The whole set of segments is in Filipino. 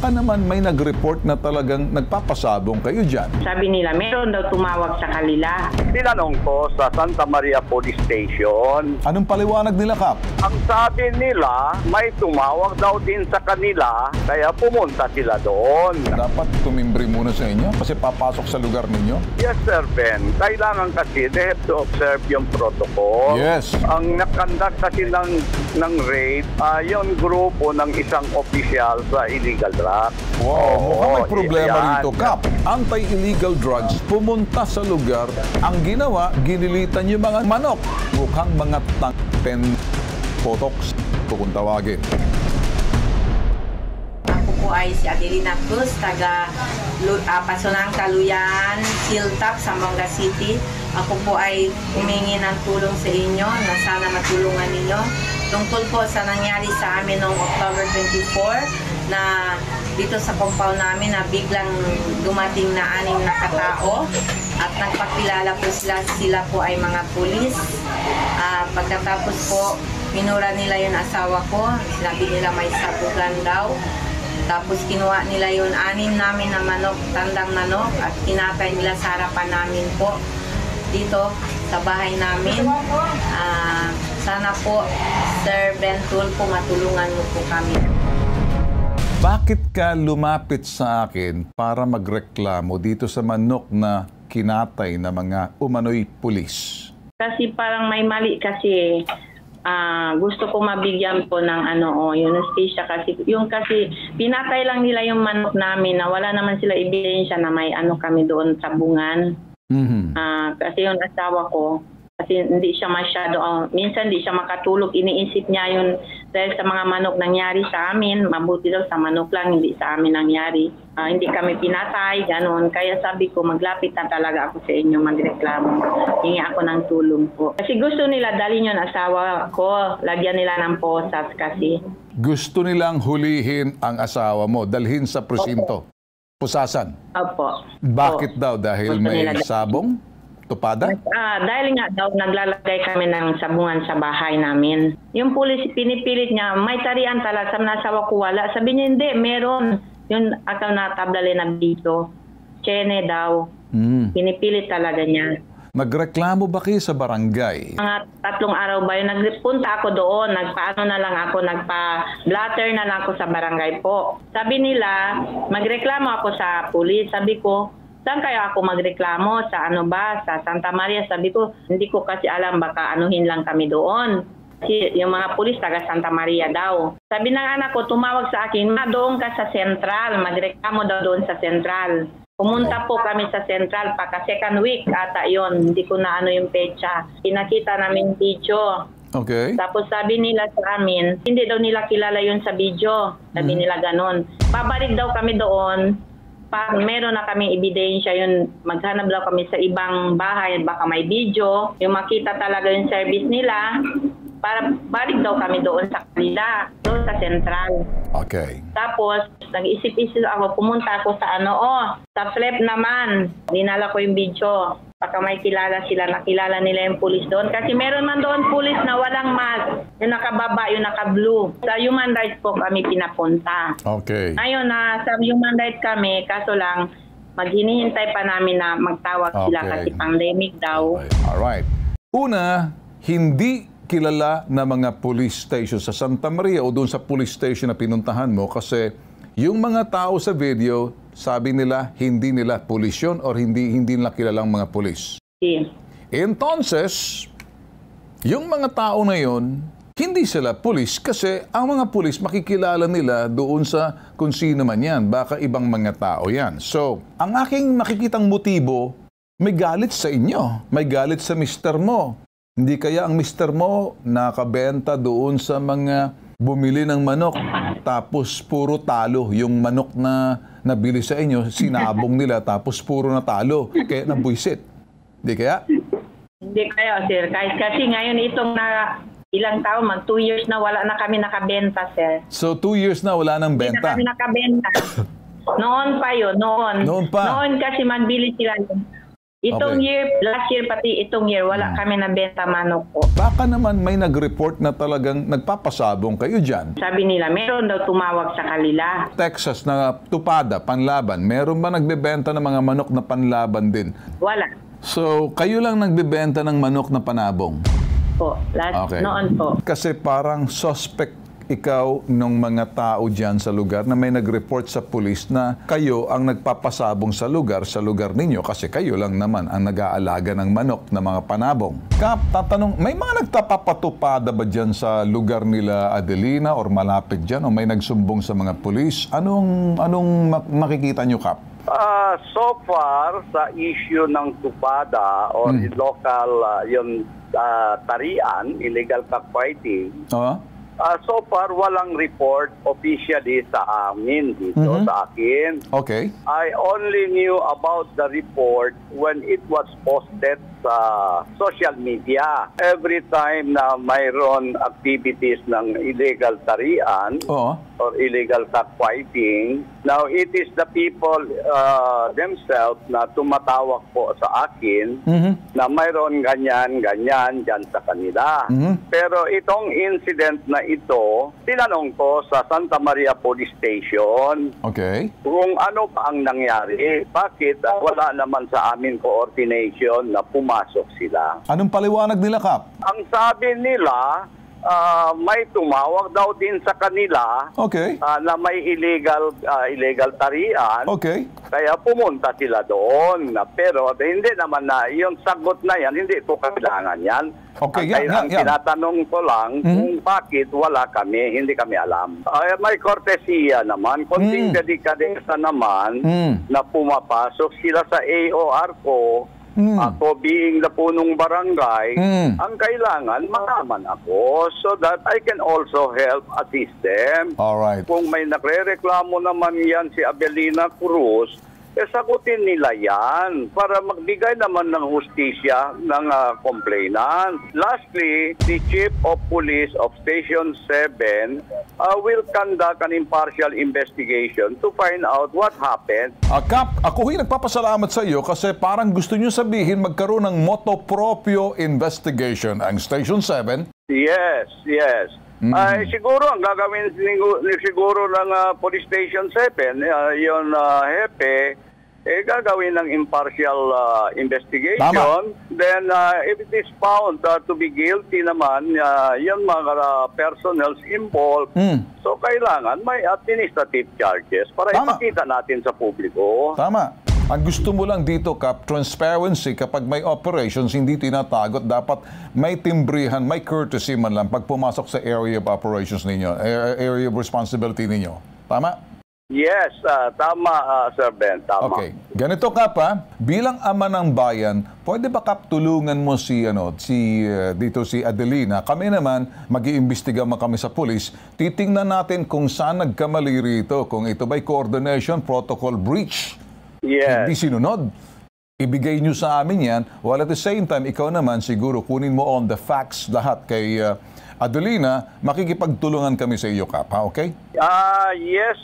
baka naman may nag-report na talagang nagpapasabong kayo dyan. Sabi nila, meron daw tumawag sa kanila. Tinanong ko sa Santa Maria Police Station. Anong paliwanag nila, Kap? Ang sabi nila, may tumawag daw din sa kanila, kaya pumunta sila doon. Dapat tumimbre muna sa inyo kasi papasok sa lugar ninyo? Yes, Sir Ben. Kailangan kasi they have to observe yung protocol. Yes. Ang nakandak kasi ng raid, yung grupo ng isang opisyal sa illegal drugs. Wow, mukhang may problema yan. rito, Kap. Anti-illegal drugs pumunta sa lugar. Ang ginawa, ginilitan yung mga manok. Mukhang mga potoks kung tawagin. Ako po ay si Adelina Cruz, taga Pasunang Kaluyan, Hilltop, Zamboanga City. Ako po ay humingi ng tulong sa inyo na sana matulungan ninyo. Tungkol po sa nangyari sa amin noong October 24 na dito sa compound namin na biglang dumating na 6 na katao at nagpakilala po sila po ay mga pulis. Pagkatapos po, minura nila yung asawa ko, sinabi nila may sabugan daw. Tapos kinuha nila yung 6 namin na manok, tandang manok at kinatay nila sa harapan namin po dito sa bahay namin. Sana po, Sir Ben Tulfo, matulungan mo po kami. Bakit ka lumapit sa akin para magreklamo dito sa manok na kinatay na mga umano'y pulis? Kasi parang may mali kasi. Gusto ko mabigyan po ng yung anesthesia kasi pinatay lang nila yung manok namin na wala naman sila ebidensya na may kami doon sa bungan. Kasi yung asawa ko, kasi hindi siya masyado, minsan hindi siya makatulog, iniisip niya yun dahil sa mga manok nangyari sa amin, mabuti daw sa manok lang, hindi sa amin nangyari. Hindi kami pinatay, gano'n. Kaya sabi ko, maglapit na talaga ako sa inyo, magreklamo. Hingi ako ng tulong po. Kasi gusto nila dalhin yung asawa ko, lagyan nila ng posas kasi. Gusto nilang hulihin ang asawa mo, dalhin sa presinto. Pusasan. Opo. Bakit daw? Dahil Gusto may nila sabong? Tupada? Dahil nga daw naglalagay kami ng sabungan sa bahay namin. Yung pulis pinipilit niya, may tarian talaga sa nasawa ko wala. Sabi niya, hindi, meron. Yung akaw na tablale na dito. Chene daw. Pinipilit talaga niya. Nagreklamo ba kayo sa barangay? Mga 3 araw ba yun, nagpunta ako doon, nagpa-blatter na lang ako sa barangay po. Sabi nila, magreklamo ako sa pulis. Sabi ko, saan kaya ako magreklamo? Sa sa Santa Maria? Sabi ko, hindi ko kasi alam, baka anuhin lang kami doon. Kasi yung mga pulis taga Santa Maria daw. Sabi ng anak ko, tumawag sa akin, doon ka sa Central, magreklamo daw doon sa Central. Pumunta po kami sa Central, second week ata yon, hindi ko na yung pecha. Pinakita namin video. Okay. Tapos sabi nila sa amin, hindi daw nila kilala yun sa video. Sabi nila ganon. Babalik daw kami doon. Pag meron na kami ebidensya yun, maghanap daw kami sa ibang bahay, baka may video, yung makita talaga yung service nila, para balik daw kami doon sa kanila, doon sa Central. Okay. Tapos, nag-isip-isip ako, pumunta ako sa sa FLEP naman, dinala ko yung video. Baka may kilala sila, nakilala nila yung pulis doon. Kasi meron man doon pulis na walang mask, yung nakababa, yung naka-blue. Sa human rights po kami pinapunta. Okay. Ngayon, sa human rights kami, kaso lang, maghinihintay pa namin na magtawag sila kasi pandemic daw. Alright. Una, hindi kilala na mga police station sa Santa Maria o doon sa police station na pinuntahan mo kasi yung mga tao sa video, sabi nila hindi nila pulis yun or hindi nila kilalang mga pulis. Yeah. Entonces, yung mga tao na yun, hindi sila pulis kasi ang mga pulis makikilala nila doon sa kung sino man yan. Baka ibang mga tao yan. So, ang aking nakikitang motibo, may galit sa inyo. May galit sa mister mo. Hindi kaya ang mister mo nakabenta doon sa mga bumili ng manok tapos puro talo yung manok na nabili sa inyo, sinabong nila tapos puro na talo kaya nabuisit. Hindi kaya? Hindi kaya, sir. Kasi ngayon itong ilang taon, 2 years na wala na kami nakabenta, sir. So 2 years na wala nang Hindi benta? na kami nakabenta. Noon pa yun, noon. Noon pa? Noon kasi magbili sila. Itong Okay. year, last year pati itong year, wala kami nabenta manok po. Baka naman may nag-report na talagang nagpapasabong kayo dyan. Sabi nila, meron daw tumawag sa kanila. Texas na tupada, panlaban, meron ba nagbebenta ng mga manok na panlaban din? Wala So, kayo lang nagbebenta ng manok na panabong? po. Okay. Noon po. Kasi parang suspect ikaw ng mga tao dyan sa lugar na may nag-report sa pulis na kayo ang nagpapasabong sa lugar ninyo kasi kayo lang naman ang nag-aalaga ng manok na mga panabong. Kap, tatanong, may mga nagtapapatupada ba dyan sa lugar nila Adelina or malapit dyan o may nagsumbong sa mga pulis? Anong makikita nyo, Kap? So far, sa issue ng tupada or local tarian, illegal cockfighting, so far, walang report officially sa amin dito, sa akin. Okay. I only knew about the report when it was posted sa social media. Every time na mayroon activities ng illegal tarian Oo. or illegal cockfighting, now it is the people themselves na tumatawag po sa akin na mayroon ganyan dyan sa kanila. Pero itong incident na ito, tinanong ko sa Santa Maria Police Station Okay. kung ano pa ang nangyari. Bakit wala naman sa amin coordination na pumasok sila. Anong paliwanag nila, Kap? Ang sabi nila, may tumawag daw din sa kanila Okay. na may illegal tarian. Okay. Kaya pumunta sila doon. Pero hindi naman na, yung sagot na yan, hindi po kailangan yan. Okay, Ang yan. tinatanong ko lang kung bakit wala kami, hindi kami alam. May kortesiya naman, konting delikadesa naman na pumapasok sila sa AOR ko. Ako being the punong barangay, ang kailangan malaman ako so that I can also help assist them. Alright. Kung may nagre-reklamo naman yan si Abelina Cruz, sagutin nila yan para magbigay naman ng hustisya ng complainant. Lastly, the Chief of Police of Station 7 will conduct an impartial investigation to find out what happened. Kap, ako nagpapasalamat sa iyo kasi parang gusto nyo sabihin magkaroon ng motu proprio investigation ang Station 7. Yes. Ay, siguro ang gagawin siguro ng Police Station 7, yon hepe, gagawin ng impartial investigation. Tama. Then, if it is found to be guilty naman, yung mga personnels involved, so kailangan may administrative charges para Tama. ipakita natin sa publiko. Tama. Ang gusto mo lang dito, Kap, transparency. Kapag may operations, hindi tinatagot. Dapat may timbrihan, may courtesy man lang pag pumasok sa area of operations ninyo, area of responsibility ninyo. Tama? Yes, tama, Sir Ben, tama. Okay. Ganito, Kap, bilang ama ng bayan, pwede ba, Kap, tulungan mo si Adelina? Kami naman, mag-iimbestiga kami sa police. Titingnan natin kung saan nagkamali rito, kung ito ba'y coordination, protocol breach. Yes. Hindi sinunod. Ibigay nyo sa amin yan, while at the same time, ikaw naman siguro kunin mo on the facts lahat kay Adelina, makikipagtulungan kami sa iyo, Kap, ha? Okay? Yes,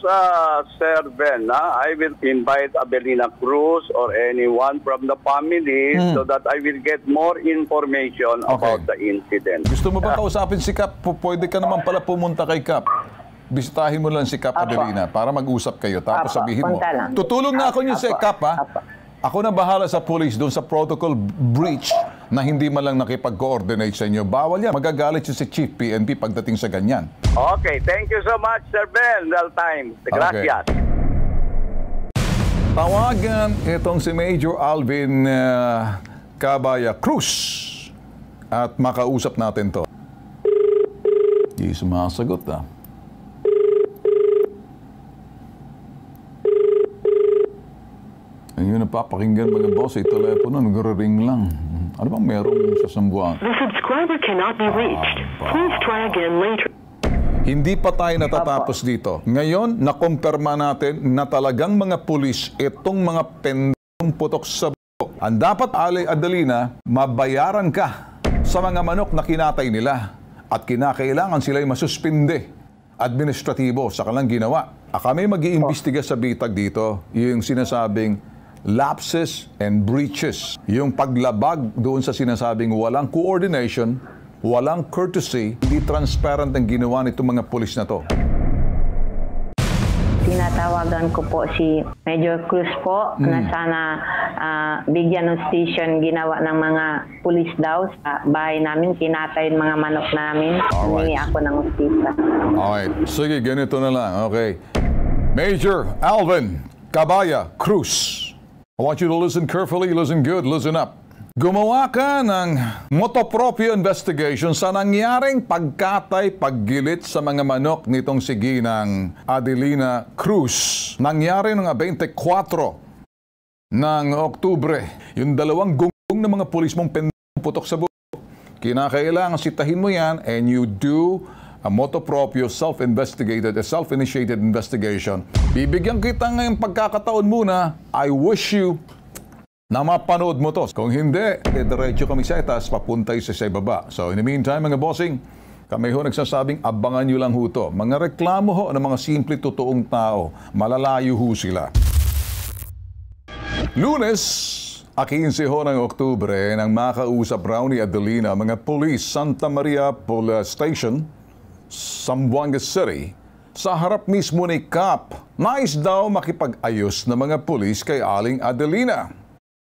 Sir Ben. I will invite Abelina Cruz or anyone from the family so that I will get more information about the incident. Gusto mo ba kausapin si Kap? Pwede ka naman pala pumunta kay Kap. Bisitahin mo lang si Kap Adelina para mag-usap kayo. Tapos sabihin mo, punta lang. tutulong na ako niyo si Kap, ha? Ako na bahala sa police doon sa protocol breach na hindi man lang nakipag-coordinate sa inyo. Bawal yan. Magagalit siya si Chief PNP pagdating sa ganyan. Okay, thank you so much, Sir Ben. Well time. Gracias. Tawagan itong si Major Alvin Cabaya Cruz at makausap natin to. Di sumasagot, ha? Ayun, napapakinggan mga boss, telepono, nag-ring lang. Ano bang merong sasambuan? The subscriber cannot be reached. Please try again later. Hindi pa tayo natatapos dito. Ngayon, nakumpirma natin na talagang mga pulis itong mga pendong putok sa buko. Ang dapat, Adelina, mabayaran ka sa mga manok na kinatay nila at kinakailangan sila'y masuspinde administratibo sa kanilang ginawa. Kami mag-iimbestiga sa bitag dito, yung sinasabing lapses and breaches. Yung paglabag doon sa sinasabing walang coordination, walang courtesy, hindi transparent ang ginawa nitong mga pulis na to. Tinatawagan ko po si Major Cruz po na sana bigyan ng station ginawa ng mga pulis daw sa bahay namin. Tinatay mga manok namin. Humingi ako ng hustisya. Alright. Sige, ganito na lang. Okay. Major Alvin Cabaya Cruz. I want you to listen carefully, listen good, listen up. Gumawa ka ng motopropyo investigation sa nangyaring pagkatay, paggilit sa mga manok nitong si Ginang Adelina Cruz. Nangyari noong 24 ng Oktubre. Yung dalawang gunggong na mga pulis mong putok sa buhok. Kinakailangan sitahin mo yan and you do a motopropyo self-initiated investigation. Bibigyan kita ngayong pagkakataon muna. I wish you na mapanood mo to. Kung hindi, diretso kami sa itaas, papuntay sa baba. So in the meantime, mga bossing, kami ho nagsasabing abangan nyo lang ho to. Mga reklamo ho ng mga simple totoong tao, malalayo ho sila. Lunes, 15 ho ng Oktubre, nang makausap raw ni Adelina mga police Santa Maria Police Station, Zamboanga City, sa harap mismo ni Cap. Nais daw makipag-ayos na mga police kay Aling Adelina.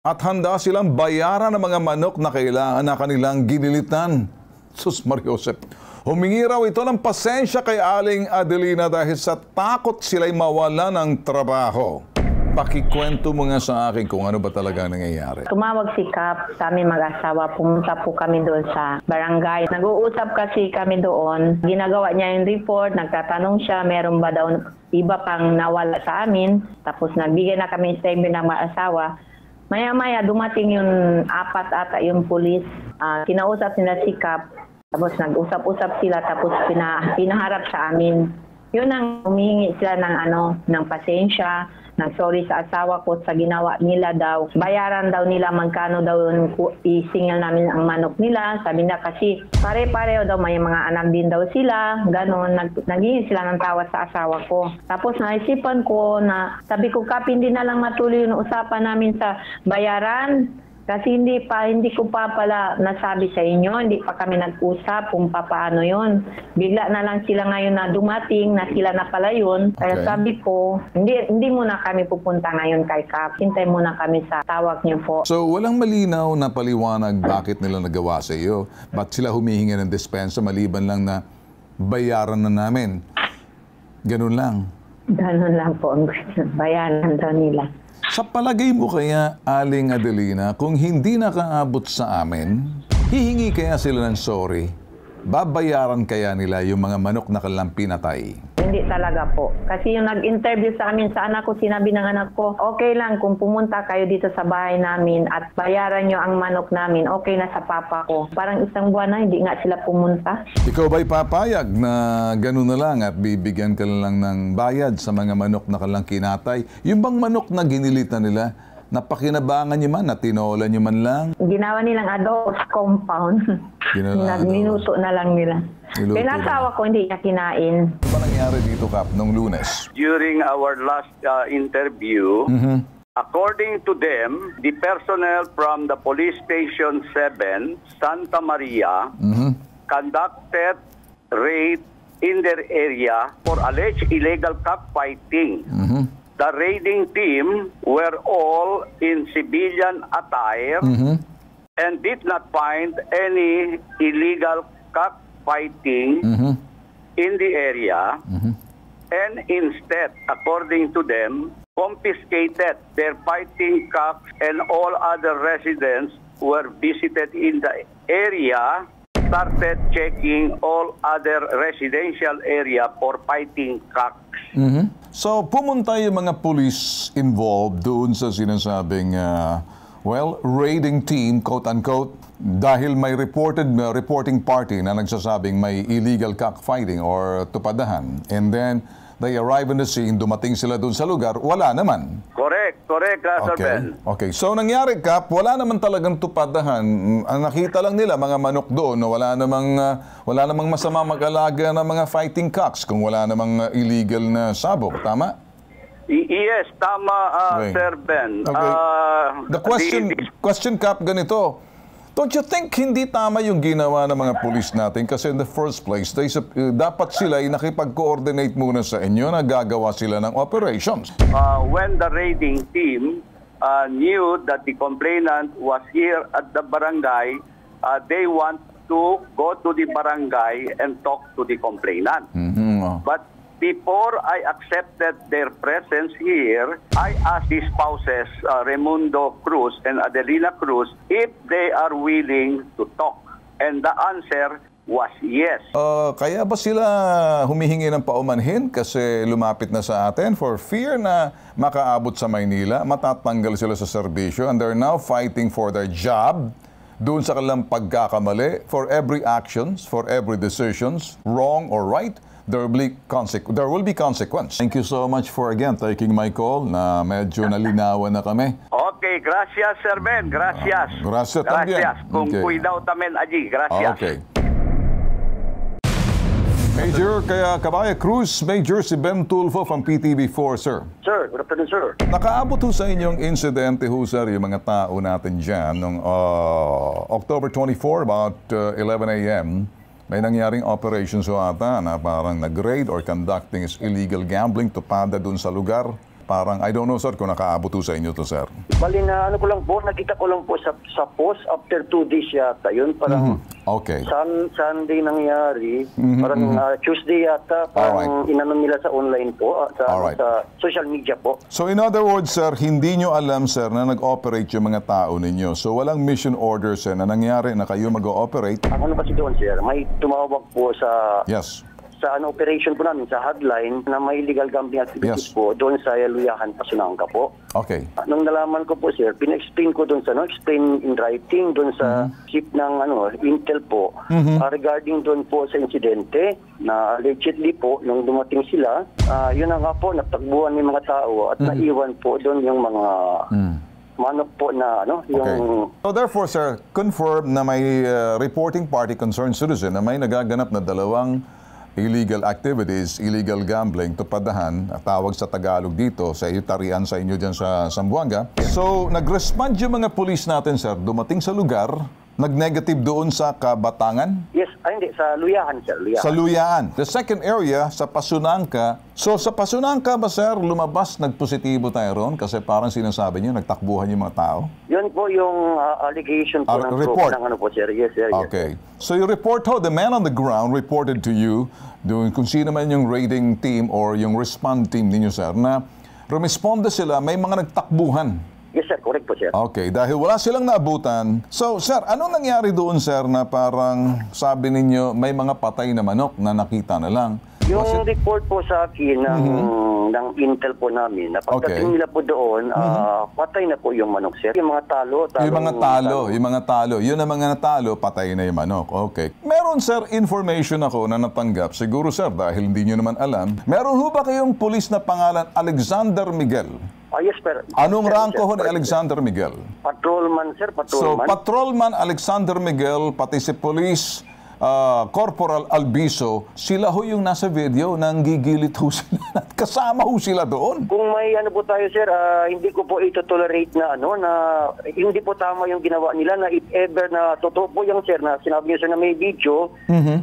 At handa silang bayaran ng mga manok na kailangan na kanilang ginilitan. Sus Mariosep. Humingi raw ito ng pasensya kay Aling Adelina dahil sa takot sila'y mawala ng trabaho. Pakikwento mo nga sa akin kung ano ba talaga nangyayari. Tumawag si Cap sa aming mag-asawa. Pumunta po kami doon sa barangay. Nag-uusap kasi kami doon. Ginagawa niya yung report. Nagtatanong siya, meron ba daw iba pang nawala sa amin. Tapos nagbigay na kami statement ng mag-asawa. Maya-maya dumating yung 4 ata yung pulis. Kinausap nila si Cap. Tapos nag-usap-usap sila. Tapos pinaharap sa amin. Yun ang humingi sila ng pasensya. Nag-sorry sa asawa ko sa ginawa nila daw. Bayaran daw nila magkano daw yung isingil namin ang manok nila. Sabi na kasi pare-pareho daw may mga anak din daw sila. Ganon, naging sila ng tawa sa asawa ko. Tapos naisipan ko na sabi ko, Kap, hindi na lang matuloy yung usapan namin sa bayaran. Kasi hindi ko pa pala nasabi sa inyo, hindi pa kami nag-usap kung paano yun. Bigla na lang sila ngayon na dumating, na sila na pala yun. Kaya sabi ko, hindi muna kami pupunta ngayon kay Cap. Hintay muna kami sa tawag niyo po. So walang malinaw na paliwanag bakit nila nagawa sa iyo. Ba't sila humihingi ng dispensa maliban lang na bayaran na namin? Ganun lang. Ganun lang po ang gusto. Bayaran daw nila. Sa palagay mo kaya, Aling Adelina, kung hindi nakaabot sa amin, hihingi kaya sila ng sorry? Babayaran kaya nila yung mga manok na kanilang pinatay? Hindi talaga po. Kasi yung nag-interview sa amin sa anak ko, sinabi ng anak ko, okay lang kung pumunta kayo dito sa bahay namin at bayaran nyo ang manok namin, okay na sa papa ko. Parang isang buwan na, hindi nga sila pumunta. Ikaw ba'y papayag na gano'n na lang at bibigyan ka lang ng bayad sa mga manok na kanilang kinatay? Yung bang manok na ginilitan nila, napakinabangan nyo man, natinolan nyo man lang? Ginawa nilang adobo sa compound. Minuto na lang nila. Pinasawa ko, hindi niya kinain. Ano ba nangyari dito, Kap, nung Lunes? During our last interview, according to them, the personnel from the police station 7, Santa Maria, conducted raid in their area for alleged illegal cockfighting. The raiding team were all in civilian attire and did not find any illegal cockfighting in the area, and instead, according to them, confiscated their fighting cocks, and all other residents were visited in the area, started checking all other residential area for fighting cocks. So, pumunta yung mga police involved doon sa sinasabing, raiding team, quote-unquote, dahil may reporting party na nagsasabing may illegal cockfighting or tupadahan. And then, they arrive in the scene, dumating sila doon sa lugar, wala naman. Correct, Sir Ben. Okay, so nangyari, Kap, wala naman talagang tupadahan. Ang nakita lang nila, mga manok doon, no? wala namang masama mag-alaga ng mga fighting cocks kung wala namang illegal na sabog, tama? Yes, tama, Okay. Sir Ben. Okay. The question, Cap, ganito. Don't you think hindi tama yung ginawa ng mga pulis natin? Kasi in the first place, dapat sila ay nakipag-coordinate muna sa inyo na gagawa sila ng operations. When the raiding team knew that the complainant was here at the barangay, they want to go to the barangay and talk to the complainant. But before I accepted their presence here, I asked the spouses, Raimundo Cruz and Adelina Cruz, if they are willing to talk. And the answer was yes. Kaya ba sila humihingi ng paumanhin kasi lumapit na sa atin for fear na makaabot sa Maynila, matatanggal sila sa serbisyo, and they're now fighting for their job doon sa kanilang pagkakamali? For every actions, for every decisions, wrong or right, there will be consequence. Thank you so much for again taking my call na medyo nalinawan na kami. Okay, gracias, Sir Ben. Gracias. Gracias también. Gracias. Kung Okay. cuidado tamen allí. Gracias. Okay. Major, kaya Kabaya Cruz, Major si Ben Tulfo from PTV4, sir. Sir, good afternoon, sir. Nakaabot ho sa inyong insidente ho, sir, yung mga tao natin dyan noong October 24, about 11 a.m., may nangyaring operations ho ata na parang nag-raid or conducting is illegal gambling tupada dun sa lugar. Parang, I don't know, sir, kung nakaabot ho sa inyo to, sir. Bali na ano ko lang po, nakita ko lang po sa post after 2 days yata yun. Parang Okay. Sunday nangyari, parang Tuesday yata, parang inano nila sa online po, Alright. sa social media po. So in other words, sir, hindi nyo alam, sir, na nag-operate yung mga tao ninyo. So walang mission order, sir, na nangyari na kayo mag-ooperate. Ang ano kasi doon, sir, may tumawag po sa Yes. operation po namin sa hotline na may illegal gambling activities Yes. po doon sa Luyahan, Pasunanga po. Okay. Nung nalaman ko po, sir, pina-explain ko doon sa explain in writing doon sa chief ng Intel po regarding doon po sa insidente na allegedly po nung dumating sila, yun na nga po nagtagbuhan ng mga tao at naiwan po doon yung mga manok po na yung So therefore, sir, confirm na may reporting party concerned citizen na may nagaganap na dalawang illegal activities, illegal gambling, tupadahan, tawag sa Tagalog dito, sa tarian sa inyo dyan sa Zamboanga. So, nag-respond yung mga police natin, sir, dumating sa lugar, nag-negative doon sa Kabatangan? Yes, hindi, sa Luyahan, sir. Luyahan. Sa Luyaan. The second area, sa Pasunangka. So, sa Pasunangka ba, sir, lumabas, nagpositibo tayo ron? Kasi parang sinasabi niyo, nagtakbuhan yung mga tao? Yun po yung allegation po ng report. ng po, sir. Yes, sir. Yes. Okay. So, yung report ho, the man on the ground reported to you, doon kung sino man yung raiding team or yung respond team ninyo, sir, na rumisponde sila, may mga nagtakbuhan. Yes, sir. Correct po, sir. Okay, dahil wala silang naabutan. So, sir, anong nangyari doon, sir, na parang sabi ninyo may mga patay na manok na nakita na lang? Yung report po sa akin ng Intel po namin, na pagdating nila po doon, patay na po yung manok, sir. Yung mga talo. Yung mga talo. Yun ang mga natalo, patay na yung manok. Okay. Meron, sir, information ako na natanggap. Siguro, sir, dahil hindi nyo naman alam. Meron ho ba kayong pulis na pangalan Alexander Miguel? Yes, sir. Anong Sir, ranko ho ni sir. Alexander Miguel? Patrolman, sir. So, Patrolman. Patrolman Alexander Miguel, pati si Police Corporal Albiso, sila ho yung nasa video, nanggigilit ho sila at kasama ho sila doon. Kung may po tayo, sir, hindi ko po ito-tolerate na na hindi po tama yung ginawa nila na if ever na totoo po yung, sir, na sinabi niyo, sir, na may video,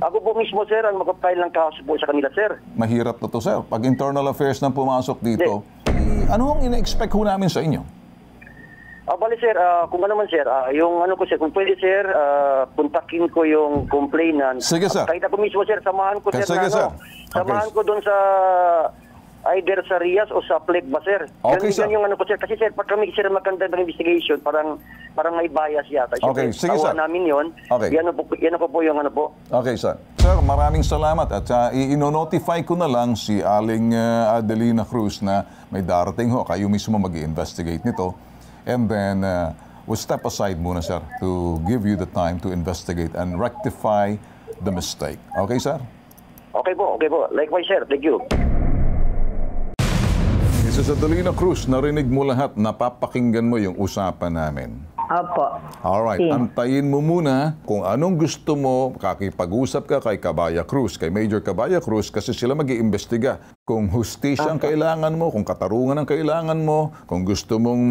ako po mismo, sir, ang magpapile ng kaso po sa kanila, sir. Mahirap na to, sir. Pag internal affairs nang pumasok dito, ano ang ina-expect ho namin sa inyo? Bali, sir, kung ano man, sir, yung ko, sir, kung pwede, sir, puntakin ko yung complainant. Sige, sir. Kahit ako mismo, sir, samahan ko, sir, Sige, sir. samahan ko doon sa either sa Rias o sa Plek ba, sir? Okay, sir. Yan yung ko, sir. Kasi, sir, pag kami, sir, maganda ng investigation, parang may bias yata. Okay, sige, sir. Namin yun. Okay. Yan po yung po. Okay, sir. Sir, maraming salamat at i-notify ko na lang si Aling Adelina Cruz na may darating ho. Kayo mismo mag-i-investigate nito. And then, we'll step aside muna, sir, to give you the time to investigate and rectify the mistake. Okay, sir? Okay po. Likewise, sir. Thank you. Mrs. Adelina Cruz, narinig mo lahat, napapakinggan mo yung usapan namin. Opo. Alright, Si. antayin mo muna kung anong gusto mo, kakipag-usap ka kay Cabaya Cruz, kay Major Cabaya Cruz, kasi sila mag-iimbestiga. Kung hustisya ang kailangan mo, kung katarungan ang kailangan mo, kung gusto mong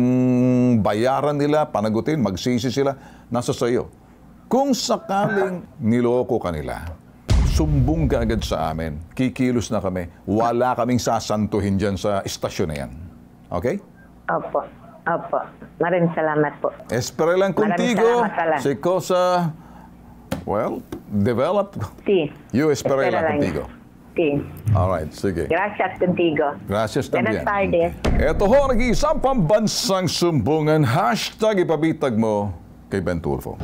bayaran nila, panagutin, magsisi sila, nasa sayo. Kung sakaling niloko ka nila, sumbong ka agad sa amin. Kikilos na kami. Wala kaming sasantuhin dyan sa istasyon na yan. Okay? Opo. Opo. Maraming salamat po. Espera lang Maraming contigo. salamat pala. Si cosa, well, develop. Si. You espera Espera lang lang. contigo. Si. Alright, sige. Gracias contigo. Gracias Buenas también. tardes. Ito ho, nag-iisang pambansang sumbungan. #ipabitag mo kay Ben Tulfo.